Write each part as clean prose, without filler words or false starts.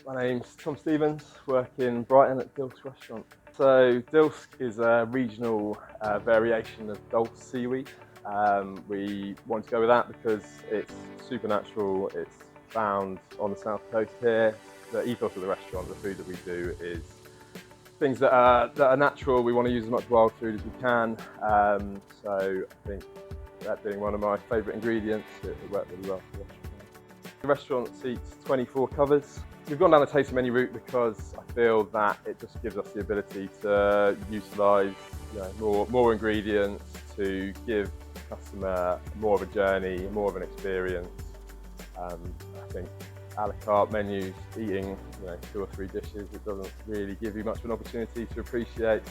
My name's Tom Stevens, work in Brighton at Dilsk restaurant. So Dilsk is a regional variation of Dulse seaweed. We want to go with that because it's supernatural, it's found on the south coast here. The ethos of the restaurant, the food that we do is things that are natural. We want to use as much wild food as we can. So I think that being one of my favourite ingredients, it worked really well for the restaurant. The restaurant seats 24 covers. We've gone down the tasting menu route because I feel that it just gives us the ability to utilise more ingredients, to give the customer more of a journey, more of an experience. I think a la carte menus, eating 2 or 3 dishes, it doesn't really give you much of an opportunity to appreciate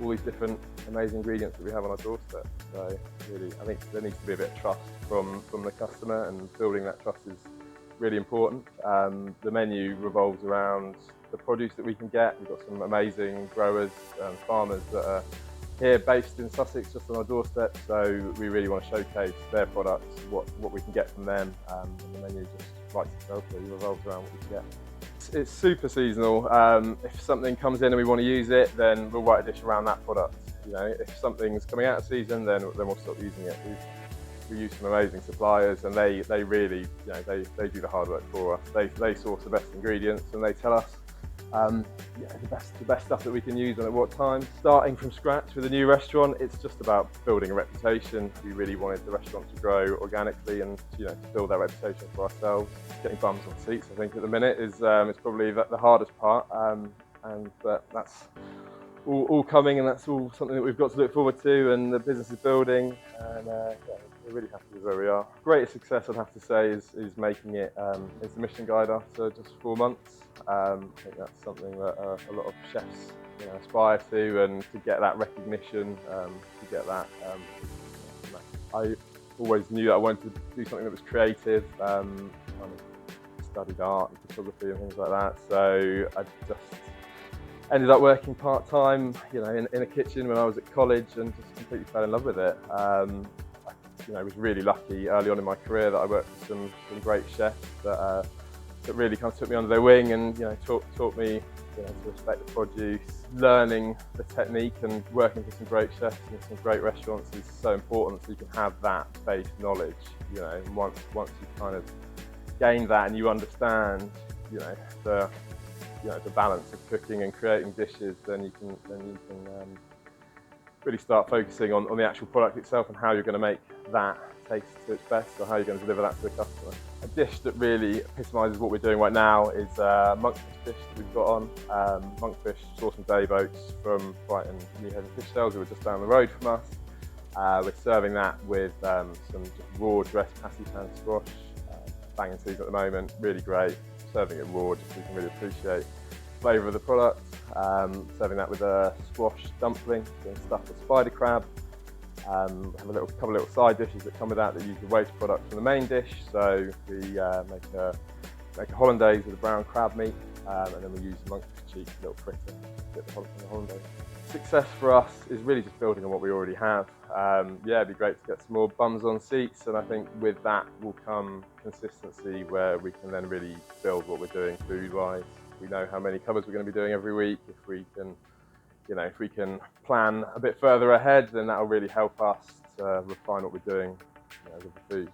all these different amazing ingredients that we have on our doorstep. So really, I think there needs to be a bit of trust from the customer, and building that trust is really important. The menu revolves around the produce that we can get. We've got some amazing growers and farmers that are here based in Sussex, just on our doorstep, so we really want to showcase their products, what we can get from them, and the menu just writes itself, really revolves around what we can get. It's super seasonal. If something comes in and we want to use it, then we'll write a dish around that product. If something's coming out of season, then we'll stop using it. We use some amazing suppliers, and they really, they do the hard work for us. They source the best ingredients, and they tell us the best stuff that we can use and at what time. Starting from scratch with a new restaurant, it's just about building a reputation. We really wanted the restaurant to grow organically and to build that reputation for ourselves. Getting bums on seats, I think, at the minute is probably the hardest part, but that's all coming, and that's all something that we've got to look forward to, and the business is building, and we're really happy with where we are. Greatest success, I'd have to say, is making it into the Michelin Guide after just 4 months. I think that's something that a lot of chefs aspire to, and to get that recognition, to get that. I always knew that I wanted to do something that was creative. Kind of studied art and photography and things like that, so I just ended up working part-time, in a kitchen when I was at college, and just completely fell in love with it. I was really lucky early on in my career that I worked with some great chefs that really kind of took me under their wing, and taught me to respect the produce. Learning the technique and working for some great chefs and some great restaurants is so important, so you can have that base knowledge. And once you kind of gain that and you understand, the balance of cooking and creating dishes, then you can really start focusing on the actual product itself and how you're going to make that taste to its best, or how you're going to deliver that to the customer. A dish that really epitomises what we're doing right now is a monkfish dish that we've got on. Monkfish sourced from day boats from Brighton Pier fish sales, who are just down the road from us. We're serving that with some just raw dressed pasty pan squash, banging season at the moment, really great. Serving it raw just so you can really appreciate the flavour of the product. Serving that with a squash dumpling, being stuffed with spider crab. We have a couple of little side dishes that come with that use the waste product from the main dish. So we make a hollandaise with a brown crab meat, and then we use the monkfish cheek, a little fritter, to get the hollandaise. Success for us is really just building on what we already have. It'd be great to get some more bums on seats, and I think with that will come consistency, where we can then really build what we're doing food-wise. We know how many covers we're going to be doing every week. If we can plan a bit further ahead, then that will really help us to refine what we're doing with the food.